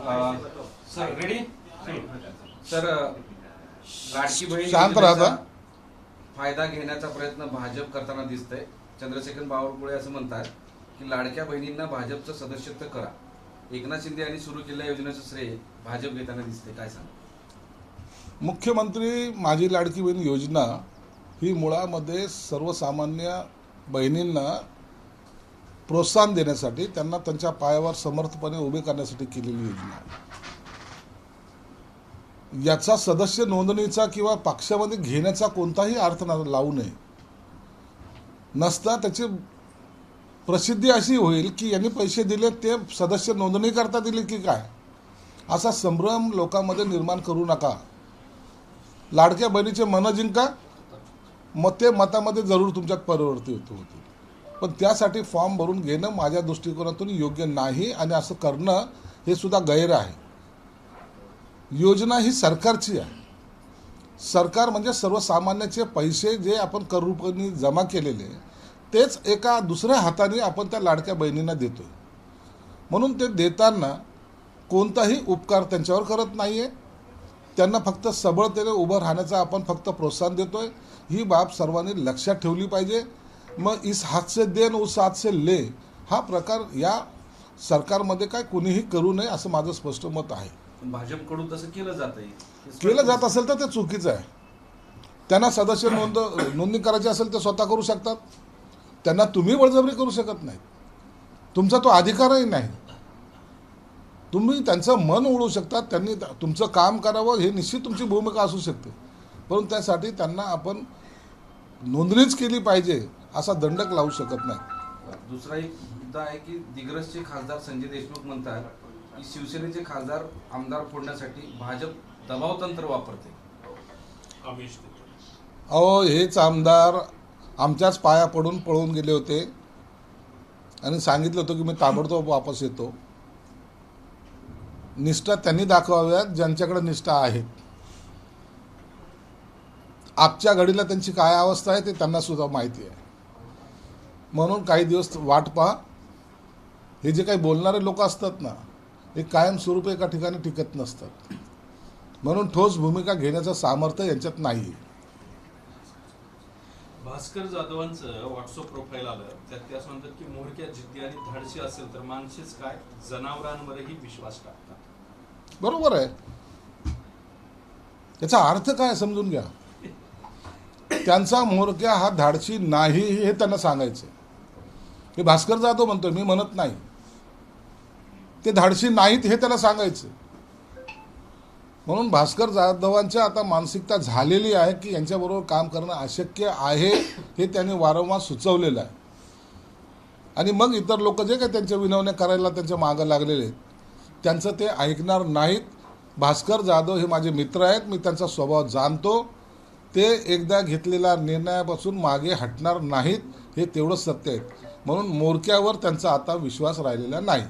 Sir ready sir Ladki Bahin शांत राहा. फायदा घेण्याचा प्रयत्न भाजप करताना दिसतंय. चंद्रशेखर बावनकुळे असं म्हणतात की लाडक्या बहिणींना भाजपचं सदस्यत्व करा. एकनाथ शिंदे यांनी सुरू केलेल्या योजनेचं श्रेय भाजप घेताना दिसते. काय सांगा? मुख्यमंत्री माझी लाडकी बहीण योजना ही मुळामध्ये सर्वसामान्य बहिणींना प्रोत्साहन देण्यासाठी, त्यांना त्यांच्या पायावर समर्थपणे उभे करण्यासाठी केलेली योजना आहे. याचा सदस्य नोंदणीचा किंवा पक्षामध्ये घेण्याचा कोणताही अर्थ लावू नये. नसता त्याची प्रसिद्धी अशी होईल की यांनी पैसे दिले ते सदस्य नोंदणी करता दिली की काय, असा संभ्रम लोकांमध्ये निर्माण करू नका. लाडक्या बहिणीचे मन जिंका, मग ते मतामध्ये जरूर तुमच्यात परिवर्तित होतील. पण त्यासाठी फॉर्म भरून घेणं माझ्या दृष्टिकोनातून योग्य नाही आणि असं करणं हे सुद्धा गैर आहे. योजना ही सरकारची आहे. सरकार म्हणजे सर्वसामान्याचे पैसे जे आपण कर रूपाने जमा केलेले तेच एका दुसऱ्या हाताने आपण त्या लाडक्या बहिणींना देतोय. म्हणून ते देताना कोणताही उपकार त्यांच्यावर करत नाही आहे. त्यांना फक्त सबळतेने उभं राहण्याचं आपण फक्त प्रोत्साहन देतोय. ही बाब सर्वांनी लक्षात ठेवली पाहिजे. मग इस हात से दे उस हात से ले हा प्रकार या सरकारमध्ये काय कुणीही करू नये असं माझं स्पष्ट मत आहे. भाजपकडून तसं केलं जात असेल तर ते चुकीचं आहे. त्यांना सदस्य नोंदणी करायची असेल तर स्वतः करू शकतात. त्यांना तुम्ही बळजबरी करू शकत नाही. तुमचा तो अधिकारही नाही. तुम्ही त्यांचं मन ओढू शकता. त्यांनी तुमचं काम करावं हे निश्चित तुमची भूमिका असू शकते. परंतु त्यासाठी त्यांना आपण नोंदणीच केली पाहिजे असा दंडक लावू शकत नाही. दुसरा एक मुद्दा आहे की दिग्रसचे खासदार संजय देशमुख म्हणतात की शिवसेनेचे खासदार आमदार फोडण्यासाठी भाजप दबाव तंत्र वापरते. अहो, हेच आमदार आमच्याच पाया पडून पळून गेले होते आणि सांगितलं होतं की मी ताबडतोब वापस येतो. निष्ठा त्यांनी दाखवाव्यात ज्यांच्याकडे निष्ठा आहेत. आजच्या घडीला त्यांची काय अवस्था आहे ते त्यांना सुद्धा माहिती आहे. म्हणून काही दिवस वाट पहा. हे जे काही बोलणारे लोक असतात ना, हे कायमस्वरूपी एका ठिकाणी टिकत नसतात. म्हणून ठोस भूमिका घेण्याचं सामर्थ्य यांच्यात नाही. भास्कर जाधवांचं व्हॉट्सअप प्रोफाईल आलं, त्यात ते असं म्हणतात की मोरक्या जिद्दी आणि धाडसी असेल तर माणसेच काय जनावरांवरही विश्वास टाकतात. बरोबर आहे. याचा अर्थ काय समजून घ्या. त्यांचा मोरक्या हा धाडसी नाही हे त्यांना सांगायचं. हे भास्कर जाधव म्हणतो, मी म्हणत नाही. ते धाडसी नाहीत हे त्याला सांगायचं. म्हणून भास्कर जाधवांच्या आता मानसिकता झालेली आहे की यांच्याबरोबर काम करणं अशक्य आहे हे त्यांनी वारंवार सुचवलेलं आहे. आणि मग इतर लोक जे काही त्यांच्या विनवण्या करायला त्यांच्या मागं लागलेले आहेत त्यांचं ते ऐकणार नाहीत. भास्कर जाधव हे माझे मित्र आहेत. मी त्यांचा स्वभाव जाणतो. ते एकदा घेतलेल्या निर्णयापासून मागे हटणार नाहीत हे तेवढंच सत्य आहे. म्हणून मोरक्यावर त्यांचा आता विश्वास राहिलेला नाही.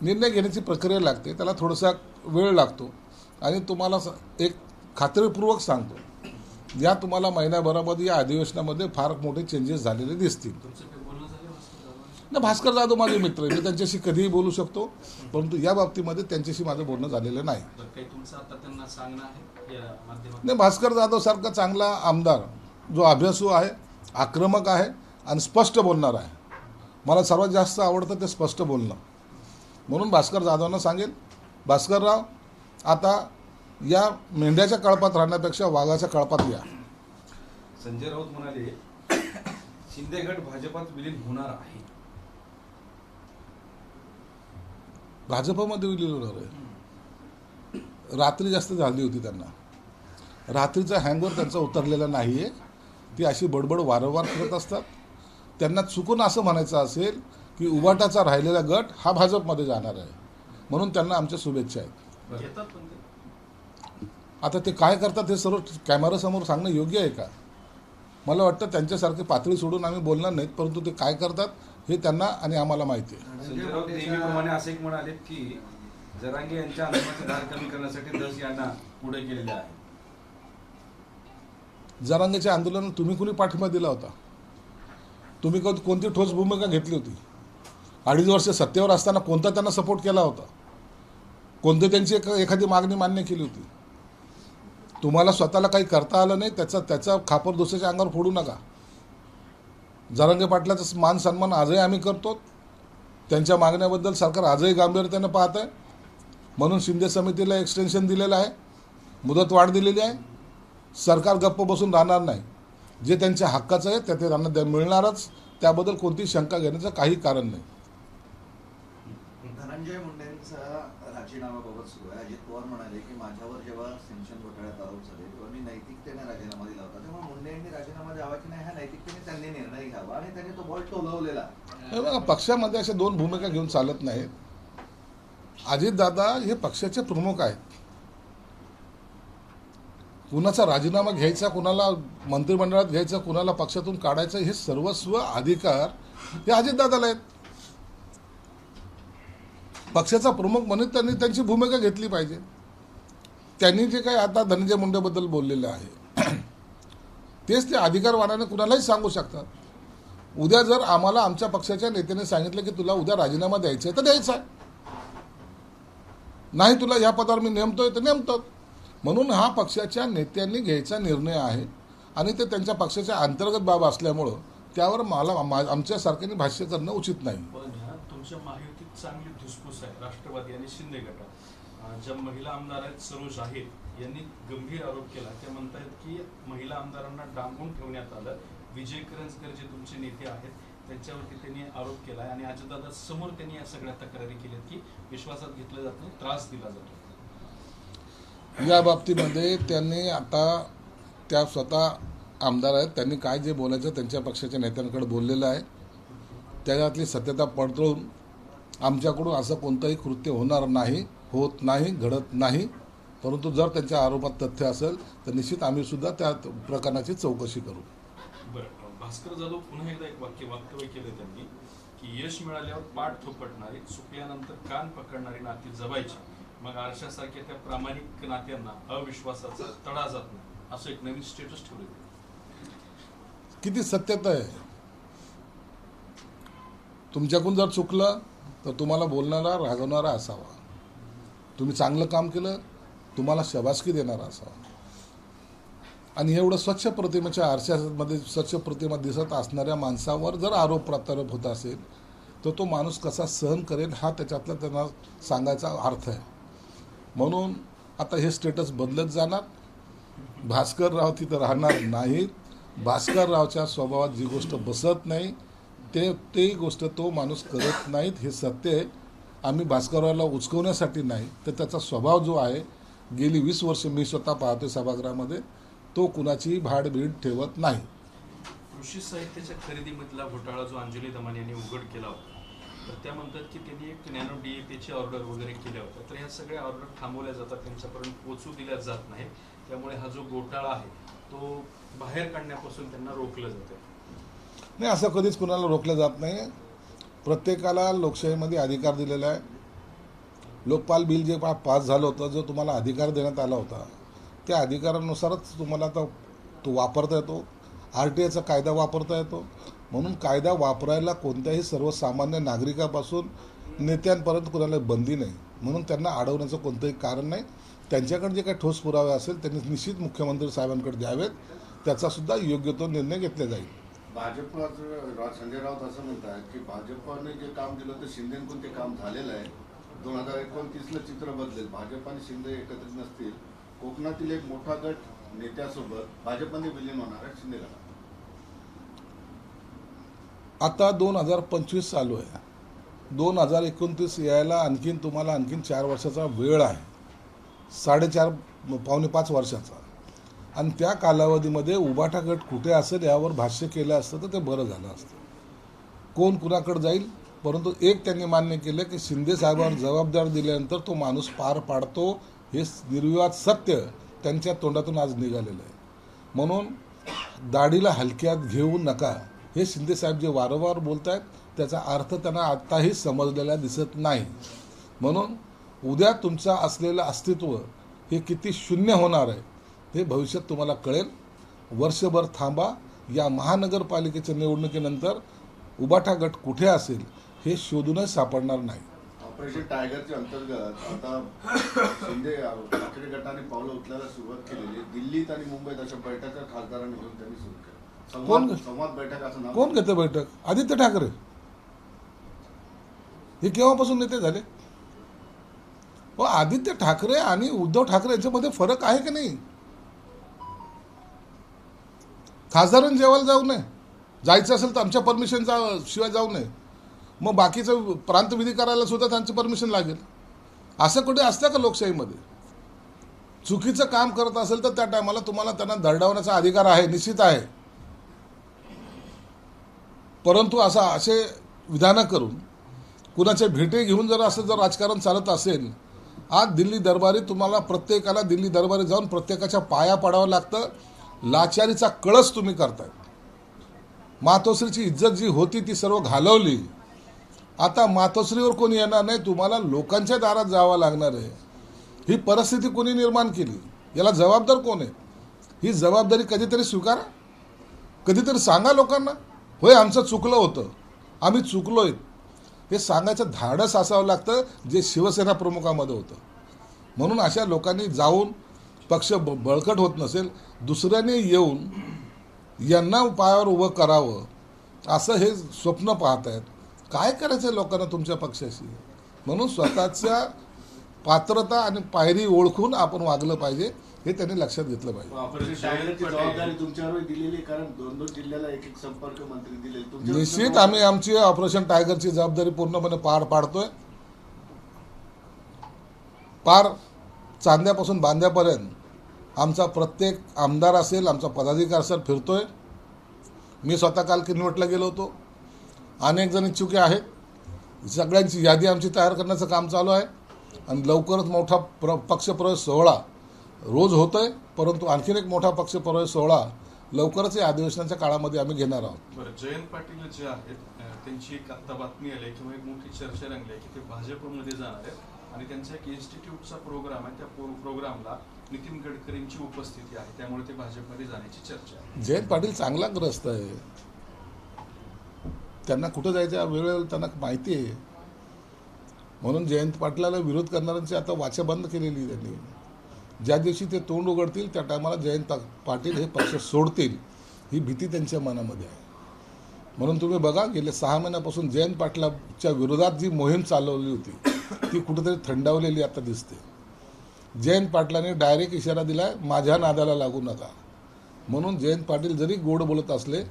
निर्णय घेण्याची प्रक्रिया लागते. त्याला थोडासा वेळ लागतो. आणि तुम्हाला एक खात्रीपूर्वक सांगतो, या तुम्हाला महिन्याभरामध्ये या अधिवेशनामध्ये फार मोठे चेंजेस झालेले दिसतील. ना, भास्कर जाधव माझे मित्र आहे. मी त्यांच्याशी कधीही बोलू शकतो. परंतु या बाबतीमध्ये त्यांच्याशी माझं बोलणं झालेलं नाही. नाही, भास्कर जाधव सारखा चांगला आमदार जो अभ्यासू आहे, आक्रमक आहे आणि स्पष्ट बोलणार आहे. मला सर्वात जास्त आवडतं ते स्पष्ट बोलणं. म्हणून भास्कर जाधवांना सांगेल, भास्करराव आता या मेंढ्याच्या कळपात राहण्यापेक्षा वाघाच्या कळपात या. संजय राऊत म्हणाले शिंदे गट भाजपात विलीन होणार आहे. भाजपमध्ये विलीन होणार आहे. रात्री जास्त झाली होती त्यांना. रात्रीचा हँगवर त्यांचा उतरलेला नाही आहे. ती अशी बडबड वारंवार करत असतात. त्यांना चुकून असं म्हणायचं असेल की उबाटाचा राहिलेला गट हा भाजपमध्ये जाणार आहे. म्हणून त्यांना आमच्या शुभेच्छा आहेत. आता ते काय करतात हे सर्व कॅमेरासमोर सांगणं योग्य आहे का? मला वाटतं त्यांच्यासारखी पातळी सोडून आम्ही बोलणार नाहीत. परंतु ते काय करतात हे त्यांना आणि आम्हाला माहिती आहे. संजय राऊत नेहमीप्रमाणे असे एक म्हणाले की जरांगे यांच्या आंदोलनाचे धार कमी करण्यासाठी धस यांना पुढे केलेले आहे. जरांगेच्या आंदोलनात तुम्ही कुणी पाठिंबा दिला होता? तुम्ही कोणती ठोस भूमिका घेतली होती? 2.5 वर्ष सत्तेवर असताना कोणता त्यांना सपोर्ट केला होता? कोणती त्यांची एखादी मागणी मान्य केली होती? तुम्हाला स्वतःला काही करता आलं नाही, त्याचा खापर दुसऱ्याच्या अंगावर फोडू नका. जरांगे पाटलाचा मान सन्मान आजही आम्ही करतो. त्यांच्या मागण्याबद्दल सरकार आजही गांभीर्याने पाहत आहे. म्हणून शिंदे समितीला एक्सटेन्शन दिलेलं आहे, मुदतवाढ दिलेली आहे. सरकार गप्प बसून राहणार नाही. जे त्यांच्या हक्काचं आहे ते त्यांना मिळणारच. त्याबद्दल कोणतीही शंका घेण्याचं काही कारण नाही. धनंजय मुंडेंचा राजीनाम्याबाबत सुरू आहे. अजित पवार म्हणाले की माझ्यावर जेव्हा सिंचन घोटाळ्यात आरोप झाले तेव्हा मी नैतिकतेने राजीनामा दिला होता, तेव्हा मुंडे यांनी राजीनामा द्यावा की नाही ह्या नैतिकतेने त्यांनी निर्णय घ्यावा आणि त्यांनी तो बॉल टोलवलेला. हे बघा, पक्षामध्ये अशा 2 भूमिका घेऊन चालत नाहीत. अजितदादा हे पक्षाचे प्रमुख आहेत. कुणाचा राजीनामा घ्यायचा, कुणाला मंत्रिमंडळात घ्यायचा, कुणाला पक्षातून काढायचं, हे सर्वस्व अधिकार हे अजितदादाला आहेत. पक्षाचा प्रमुख म्हणून त्यांनी त्यांची भूमिका घेतली पाहिजे. त्यांनी जे काही आता धनंजय मुंडेबद्दल बोललेलं आहे तेच ते अधिकारवानाने कुणालाही सांगू शकतात. उद्या जर आम्हाला आमच्या पक्षाच्या नेत्याने सांगितलं की तुला उद्या राजीनामा द्यायचा आहे तर द्यायचा आहे, नाही तुला या पदावर मी नेमतोय तर नेमतो. म्हणून हा पक्षाच्या नेत्यांनी घ्यायचा निर्णय आहे आणि ते त्यांच्या पक्षाच्या अंतर्गत बाब असल्यामुळं त्यावर आमच्यासारख्यांनी भाष्य करणं उचित नाही. पण तुमच्या महायुतीत चांगली धुसफूस आहे. राष्ट्रवादी आणि शिंदे गटात ज्या महिला आमदार आहेत सरोज आहेर यांनी गंभीर आरोप केला. ते म्हणतायत की महिला आमदारांना डांबून ठेवण्यात आलं. विजय करंजकर जे तुमचे नेते आहेत त्यांच्यावरती त्यांनी आरोप केला आणि अजितदादा समोर त्यांनी या सगळ्या तक्रारी केल्यात की विश्वासात घेतलं जात नाही, त्रास दिला जातो. या बाबतीमध्ये त्यांनी आता त्या स्वतः आमदार आहेत, त्यांनी काय जे बोलायचं त्यांच्या पक्षाच्या नेत्यांकडे बोललेलं आहे. त्याच्यातली सत्यता पडताळून आमच्याकडून असं कोणतंही कृत्य होणार नाही, होत नाही, घडत नाही. परंतु जर त्यांच्या आरोपात तथ्य असेल तर निश्चित आम्ही सुद्धा त्या प्रकरणाची चौकशी करू. बरं, भास्कर जाधव पुन्हा एकदा एक वक्तव्य केलं त्यांनी की यश मिळाल्यावर पाठ थोपटणारी, चुकल्यानंतर कान पकडणारी नाती जबायची, मग आरशासारख्या त्या प्रामाणिक नात्यांना अविश्वासाचा तडा जात नाही, असं एक नवीन स्टेटस ठेवलं. किती सत्यता आहे. तुमच्याकडून जर चुकलं तर तुम्हाला बोलणारा, रागवणारा असावा. तुम्ही चांगलं काम केलं तुम्हाला शाबासकी देणारा असावा. आणि एवढं स्वच्छ प्रतिमेच्या आरशामध्ये स्वच्छ प्रतिमा दिसत असणाऱ्या माणसावर जर आरोप प्रत्यारोप होत असेल तर तो माणूस कसा सहन करेल हा त्याच्यातला त्यांना सांगायचा अर्थ आहे. म्हणून आता हे स्टेटस बदलत जाणार. भास्करराव तिथं राहणार नाहीत. भास्कररावच्या स्वभावात जी गोष्ट बसत नाही ते गोष्ट तो माणूस करत नाहीत, हे सत्य आहे. आम्ही भास्कररावला उचकवण्यासाठी नाही तर त्याचा स्वभाव जो आहे गेली 20 वर्ष मी स्वतः पाहतोय सभागृहामध्ये, तो कुणाची भाडभीड ठेवत नाही. कृषी साहित्याच्या खरेदीमधला घोटाळा जो अंजली दमान यांनी उघड केला होता, तर त्या म्हणतात की त्यांनी एक नॅनो DAPची ऑर्डर वगैरे केल्या होत्या, तर ह्या सगळ्या ऑर्डर थांबवल्या जातात, त्यांच्यापर्यंत पोहोचू दिल्या जात नाही. त्यामुळे हा जो घोटाळा आहे तो बाहेर काढण्यापासून त्यांना रोखलं जातं. नाही, असं कधीच कुणाला रोखलं जात नाही. प्रत्येकाला लोकशाहीमध्ये अधिकार दिलेला आहे. लोकपाल बिल जे पास झालं होतं, जो तुम्हाला अधिकार देण्यात आला होता त्या अधिकारानुसारच तुम्हाला आता तो वापरता येतो. RTIचा कायदा वापरता येतो. म्हणून कायदा वापरायला कोणत्याही सर्वसामान्य नागरिकापासून नेत्यांपर्यंत कुणाला बंदी नाही. म्हणून त्यांना अडवण्याचं कोणतंही कारण नाही. त्यांच्याकडे जे काही ठोस पुरावे असेल त्यांनी निश्चित मुख्यमंत्री साहेबांकडे द्यावेत. त्याचा सुद्धा योग्य तो निर्णय घेतला जाईल. भाजप संजय राऊत असं म्हणतात की भाजपने जे काम दिलं तर शिंदेकडून ते काम झालेलं आहे. 2029ला चित्र बदलेल. भाजप आणि शिंदे एकत्रित नसतील. कोकणातील एक मोठा गट नेत्यासोबत भाजपमध्ये विलीन होणार आहे शिंदे गटात. आता 2025 चालू आहे. 2029 यायला तुम्हाला आणखीन 4 वर्षाचा वेळ आहे. 4.5 पावणे 5 वर्षाचा. आणि त्या कालावधीमध्ये उबाटा गट कुठे असेल यावर भाष्य केलं असतं तर ते बरं झालं असतं. कोण कुणाकडे जाईल. परंतु एक त्यांनी मान्य केलं की शिंदे साहेबांवर जबाबदारी दिल्यानंतर तो माणूस पार पाडतो, हे निर्विवाद सत्य त्यांच्या तोंडातून आज निघालेलं आहे. म्हणून दाढीला हलक्यात घेऊ नका हे शिंदे साहेब जे वारंवार बोलत आहेत त्याचा अर्थ त्यांना आताही समजलेला दिसत नाही. म्हणून उद्या तुमचं असलेलं अस्तित्व हे किती शून्य होणार आहे हे भविष्यात तुम्हाला कळेल. वर्षभर थांबा. या महानगरपालिकेच्या निवडणुकीनंतर उबाटा गट कुठे असेल हे शोधूनच सापडणार नाही. ऑपरेशन टायगरच्या अंतर्गत आता शिंदे ठाकरे गटाने पावलं उचलायला सुरुवात केलेली आहे. दिल्लीत आणि मुंबईत अशा बैठका खासदारांनी घेऊन त्यांनी सुरू केल्या. कोण- संवाद बैठक असं नाव. कोण घेतं बैठक? आदित्य ठाकरे. हे केव्हापासून नेते झाले? व आदित्य ठाकरे आणि उद्धव ठाकरे यांच्यामध्ये फरक आहे की नाही? खासदारांनी जेवायला जाऊ नये, जायचं असेल तर आमच्या परमिशन शिवाय जाऊ नये. मग बाकीचं प्रांतविधी करायला सुद्धा त्यांची परमिशन लागेल. असं कुठे असतं का लोकशाहीमध्ये? चुकीचं काम करत असेल तर त्या टायमाला तुम्हाला त्यांना दरडावण्याचा अधिकार आहे, निश्चित आहे. परंतु असे विधानं करून कुणाच्या भेटी घेऊन जर असं जर राजकारण चालत असेल, आज दिल्ली दरबारी तुम्हाला प्रत्येकाला दिल्ली दरबारी जाऊन प्रत्येकाच्या पाया पडावं लागतं. लाचारीचा कळस तुम्ही करताय. मातोश्रीची इज्जत जी होती ती सर्व घालवली. आता मातोश्रीवर कोणी येणार नाही, तुम्हाला लोकांच्या दारात जावं लागणार आहे. ही परिस्थिती कोणी निर्माण केली? याला जबाबदार कोण आहे? ही जबाबदारी कधीतरी स्वीकारा, कधीतरी सांगा लोकांना, होय आमचं चुकलं होतं, आम्ही चुकलोय. हे सांगायचं धाडस असावं लागतं जे शिवसेना प्रमुखामध्ये होतं. म्हणून अशा लोकांनी जाऊन पक्ष बळकट होत नसेल, दुसऱ्याने येऊन यांना पायावर उभं करावं असं हे स्वप्न पाहत आहेत. काय करायचं लोकांना तुमच्या पक्षाशी? म्हणून स्वतःच्या पात्रता आणि पायरी ओळखून आपण वागलं पाहिजे, हे त्यांनी लक्षात घेतलं पाहिजे. ऑपरेशन टायगरची जबाबदारी तुमच्यावर दिलेली, कारण 2-2 जिल्ह्याला एक संपर्क मंत्री दिले. निश्चित आम्ही आमची ऑपरेशन टायगरची जबाबदारी पूर्णपणे पार पाडतोय. पार चांद्यापासून बांद्यापर्यंत आमचा प्रत्येक आमदार असेल, आमचा पदाधिकारी असेल, फिरतोय. मी स्वतः काल किनवटला गेलो होतो. अनेक जण इच्छुक आहेत. सगळ्यांची यादी आमची तयार करण्याचं काम चालू आहे आणि लवकरच मोठा पक्षप्रवेश सोहळा रोज होतोय. परंतु आणखीन एक मोठा पक्षप्रवेश सोहळा लवकरच या अधिवेशनाच्या काळामध्ये आम्ही घेणार आहोत. बरं, जयंत पाटील जे आहेत त्यांची एक आता बातमी आली किंवा एक मोठी चर्चा रंगली आहे की ते भाजपमध्ये जाणार आहेत आणि त्यांचा एक इन्स्टिट्यूटचा प्रोग्राम आहे. त्या प्रोग्रामला नितीन गडकरींची उपस्थिती आहे, त्यामुळे ते भाजपमध्ये जाण्याची चर्चा आहे. जयंत पाटील चांगला ग्रस्त आहे. त्यांना कुठं जायचं वेळेवर त्यांना माहिती आहे. म्हणून जयंत पाटलाला विरोध करणाऱ्यांची आता वाचा बंद केलेली त्यांनी. ज्या दिवशी ते तोंड उघडतील त्या टायमाला जयंत पाटील हे पक्ष सोडतील ही भीती त्यांच्या मनामध्ये आहे. म्हणून तुम्ही बघा, गेल्या 6 महिन्यापासून जयंत पाटलाच्या विरोधात जी मोहीम चालवली होती ती कुठेतरी थंडावलेली आता दिसते. जयंत पाटलांनी डायरेक्ट इशारा दिला, माझ्या नादाला लागू नका. म्हणून जयंत पाटील जरी गोड बोलत असले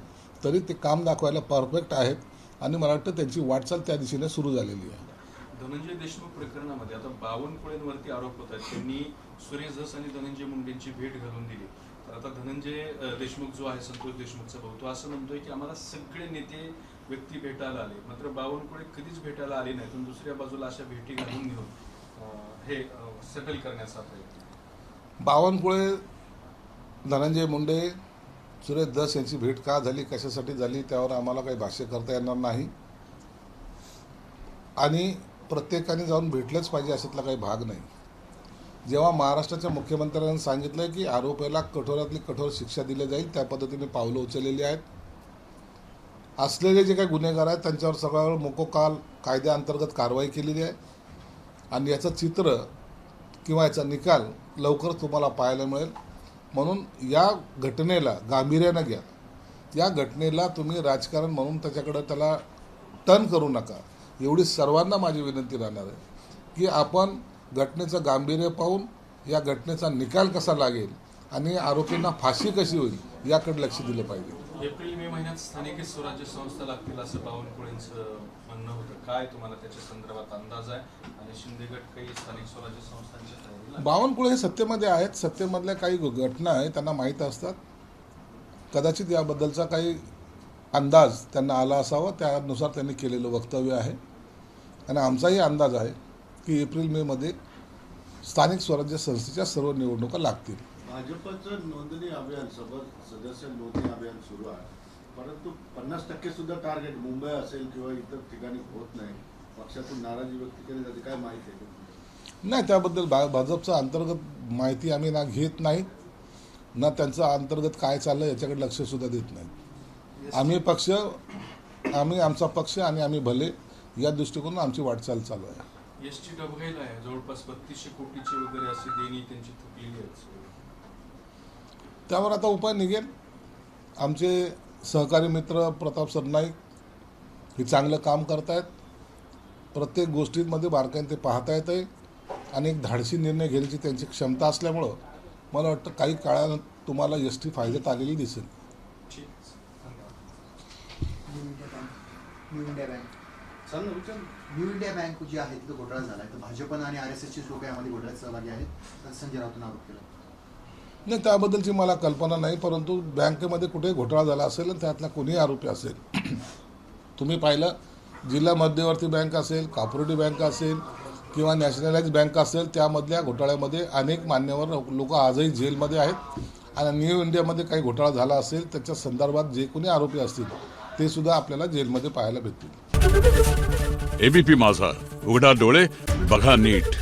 तरी ते काम दाखवायला परफेक्ट आहेत आणि मला वाटतं त्यांची वाटचाल त्या दिशेने सुरू झालेली आहे. धनंजय देशमुख प्रकरणामध्ये आता बावनकुळेंवरती आरोप होत आहेत. त्यांनी सुरेश धस आणि धनंजय मुंडेंची भेट घालून दिली. तर आता धनंजय देशमुख जो आहे, संतोष देशमुखचा भाऊ, तो असं म्हणतोय की आम्हाला सगळे नेते व्यक्ती भेटायला आले, मात्र बावनकुळे कधीच भेटायला आले नाहीत. पण दुसऱ्या बाजूला अशा भेटी घालून घेऊन हे सेटल करण्याचा प्रयत्न. बावनकुळे, धनंजय मुंडे, सुरेश धस यांची भेट का झाली, कशासाठी झाली, त्यावर आम्हाला काही भाष्य करता येणार नाही. आणि प्रत्येकाने जाऊन भेटलंच पाहिजे अशातला काही भाग नाही. जेव्हा महाराष्ट्राच्या मुख्यमंत्र्यांनी सांगितलं की आरोपीला कठोरातली कठोर शिक्षा दिली जाईल, त्या पद्धतीने पावलं उचललेली आहेत. असलेले जे काही गुन्हेगार आहेत त्यांच्यावर सगळ्यावर मोकोकाल कायद्याअंतर्गत कारवाई केलेली आहे आणि याचं चित्र किंवा याचा निकाल लवकर तुम्हाला पाहायला मिळेल. म्हणून या घटनेला गांभीर्यानं घ्या. या घटनेला तुम्ही राजकारण म्हणून त्याला टर्न करू नका, एवढी सर्वांना माझी विनंती राहणार आहे की आपण घटनेचं गांभीर्य पाहून या घटनेचा निकाल कसा लागेल आणि आरोपींना फाशी कशी होईल याकडे लक्ष दिलं पाहिजे. एप्रिल-मे महिन्यात स्थानिक स्वराज्य संस्था लागतील असं बावनकुळेंचं म्हणणं होतं. काय तुम्हाला त्याच्या संदर्भात अंदाज आहे? आणि शिंदे गट काही स्थानिक स्वराज्य संस्थांच्या तयारीला? बावनकुळे हे सत्तेमध्ये आहेत. सत्तेमधल्या काही घटना आहे त्यांना माहीत असतात. कदाचित याबद्दलचा काही अंदाज त्यांना आला असावा, त्यानुसार त्यांनी केलेलं वक्तव्य आहे. आणि आमचाही अंदाज आहे की एप्रिल-मे मध्ये स्थानिक स्वराज्य संस्थेच्या सर्व निवडणुका लागतील. भाजपचं नोंदणी अभियान, सदस्य नोंदणी अभियान सुरू आहे, परंतु 50% सुद्धा टार्गेट मुंबई असेल किंवा इतर ठिकाणी होत नाही. पक्षातून नाराजी व्यक्त केली जाते. काय माहिती आहे? नाही, त्याबद्दल भाजपचं अंतर्गत माहिती आम्ही ना घेत नाही, ना त्यांचं अंतर्गत काय चाललं याच्याकडे लक्षसुद्धा देत नाही. आम्ही आमचा पक्ष आणि आम्ही भले या दृष्टिकोनातून आमची वाटचाल चालू आहे. एसटी डबघाईला आहे, जवळपास 3200 कोटीची वगैरे अशी देणी त्यांची थकलेली आहेत. त्यावर आता उपाय निघेल. आमचे सहकारी मित्र प्रताप सरनाईक हे चांगलं काम करतायत. प्रत्येक गोष्टींमध्ये बारकाईने ते पाहता येत आहे आणि एक धाडसी निर्णय घेण्याची त्यांची क्षमता असल्यामुळं मला वाटतं काही काळात तुम्हाला एस टी फायद्यात आलेली दिसेल. ठीक, धन्यवाद. न्यू इंडिया बँक सांग ना, विचार. न्यू इंडिया बँक जी आहे तिथं घोटाळा झाला आहे, तर भाजपनं आणि RSSचे लोक यामध्ये घोटाळ्यात सहभागी आहेत, तर संजय राऊतांनी आरोप केला. नाही, त्याबद्दलची मला कल्पना नाही, परंतु बँकेमध्ये कुठे घोटाळा झाला असेल आणि त्यातला कोणीही आरोपी असेल. तुम्ही पाहिलं, जिल्हा मध्यवर्ती बँक असेल, कॉर्पोरेटिव्ह बँक असेल किंवा नॅशनलाइज बँक असेल, त्यामधल्या घोटाळ्यामध्ये अनेक मान्यवर लोक आजही जेलमध्ये आहेत. आणि न्यू इंडियामध्ये काही घोटाळा झाला असेल त्याच्या संदर्भात जे कोणी आरोपी असतील ते सुद्धा आपल्याला जेलमध्ये पाहायला भेटतील. एबीपी माझा, उघडा डोळे बघा नीट.